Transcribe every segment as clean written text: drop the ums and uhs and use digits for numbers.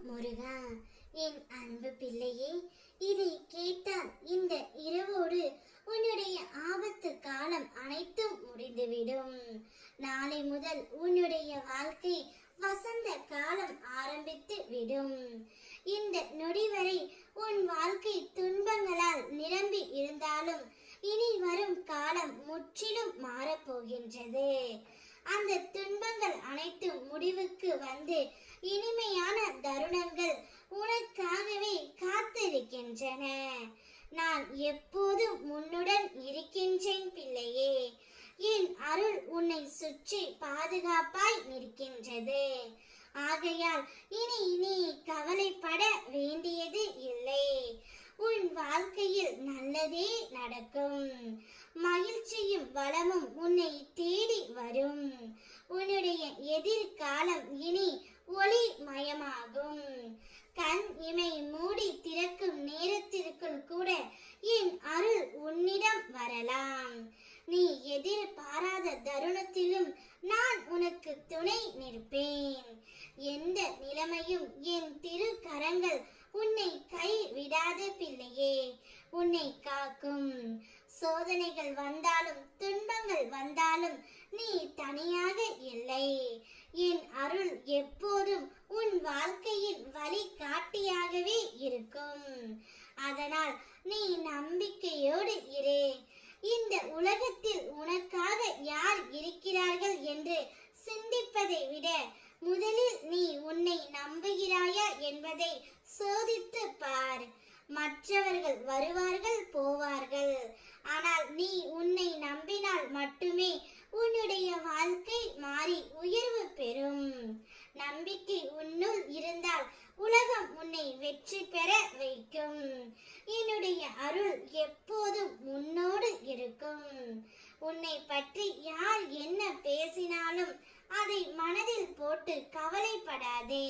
முருகா, என் அன்பு பிள்ளையே, இதை கேட்டால் இந்த இரவோடு உன்னுடைய ஆபத்து காலம் அனைத்தும் முடிந்துவிடும். நாளை முதல் உன்னுடைய வாழ்க்கை வசந்த காலம் ஆரம்பித்து விடும். இந்த நொடி வரை உன் வாழ்க்கை துன்பங்களால் நிரம்பி இருந்தாலும் இனி வரும் காலம் முற்றிலும் மாறப்போகின்றது. அந்த துன்பங்கள் அனைத்தும் முடிவுக்கு வந்து இனிமையான தருணங்கள் உனக்காகவே காத்திருக்கின்றன. நான் எப்போதும் உன்னுடன் இருக்கின்றேன் பிள்ளையே. என் அருள் உன்னை சுற்றி பாதுகாப்பாய் நிற்கின்றது. ஆகையால் இனி நீ கவலைப்பட வேண்டியது இல்லை. உன் வாழ்க்கையில் நல்லதே நடக்கும். மகிழ்ச்சியும் வளமும் உன்னை தேடி வரும். உன்னுடைய எதிர்காலம் இனி ஒளி மயமாகும். கண் இமை மூடி திறக்கும் நேரத்திற்குள் கூட என் அருள் உன்னிடம் வரலாம். நீ எதிர்பாராத தருணத்திலும் நான் உனக்கு துணை நிற்பேன். எந்த நிலைமையும் என் திரு கரங்கள் உன்னை கை விடாத பிள்ளையே. உன்னை காக்கும். சோதனைகள் வந்தாலும் துன்பங்கள் வந்தாலும் நீ தனியாக இல்லை. என் அருள் எப்போதும் உன் வாழ்க்கையின் வழிகாட்டியாகவே இருக்கும். அதனால் நீ நம்பிக்கையோடு இரு. இந்த உலகத்தில் உனக்காக யார் இருக்கிறார்கள் என்று சிந்திப்பதை விட முதலில் நீ உன்னை நம்புகிறாயா என்பதை சோதித்து பார். மற்றவர்கள் வருவார்கள் போவார்கள், ஆனால் நீ உன்னை நம்பினால் மட்டுமே உன்னுடைய வாழ்க்கை மாறி உயர்வு பெறும். நம்பிக்கை உன்னுள் இருந்தால் உலகம் உன்னை வெற்றி பெற வைக்கும். என்னுடைய அருள் எப்போதும் உன்னோடு இருக்கும். உன்னை பற்றி யார் என்ன பேசினாலும் அதை மனதில் போட்டு கவலைப்படாதே.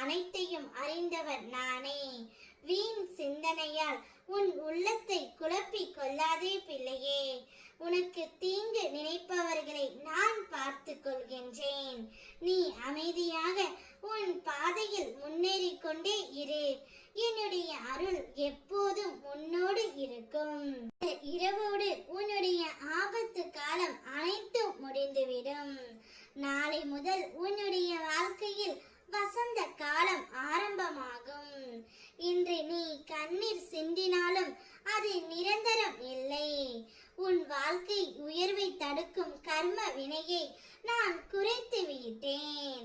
அனைத்தையும் அறிந்தவர் நானே. வீண் சிந்தனையால் உன் உள்ளத்தை குழப்பிக் கொள்ளாதே பிள்ளையே. உனக்கு தீங்கு நினைப்பவர்களை நான் பார்த்து கொள்கின்றேன். நீ அமைதியாக உன் பாதையில் முன்னேறி கொண்டே இரு. என்னுடைய அருள் எப்போதும் உன்னோடு இருக்கும். இரவோடு உன்னுடைய ஆபத்து காலம் அனைத்தும் முடிந்துவிடும். நாளை முதல் உன்னுடைய வாழ்க்கையில் வசந்த காலம் ஆரம்பமாகும். இன்று நீ கண்ணீர் சிந்தினாலும் அது நிரந்தரம் இல்லை. உன் வாழ்க்கை உயர்வை தடுக்கும் கர்ம வினையை நான் குறைத்து விட்டேன்.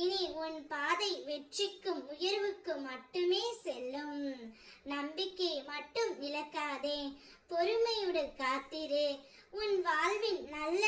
இனி உன் பாதை வெற்றிக்கும் உயர்வுக்கு மட்டுமே செல்லும். நம்பிக்கை மட்டும் இழக்காதே. பொறுமையோடு காத்திரு. உன் வாழ்வின் நல்ல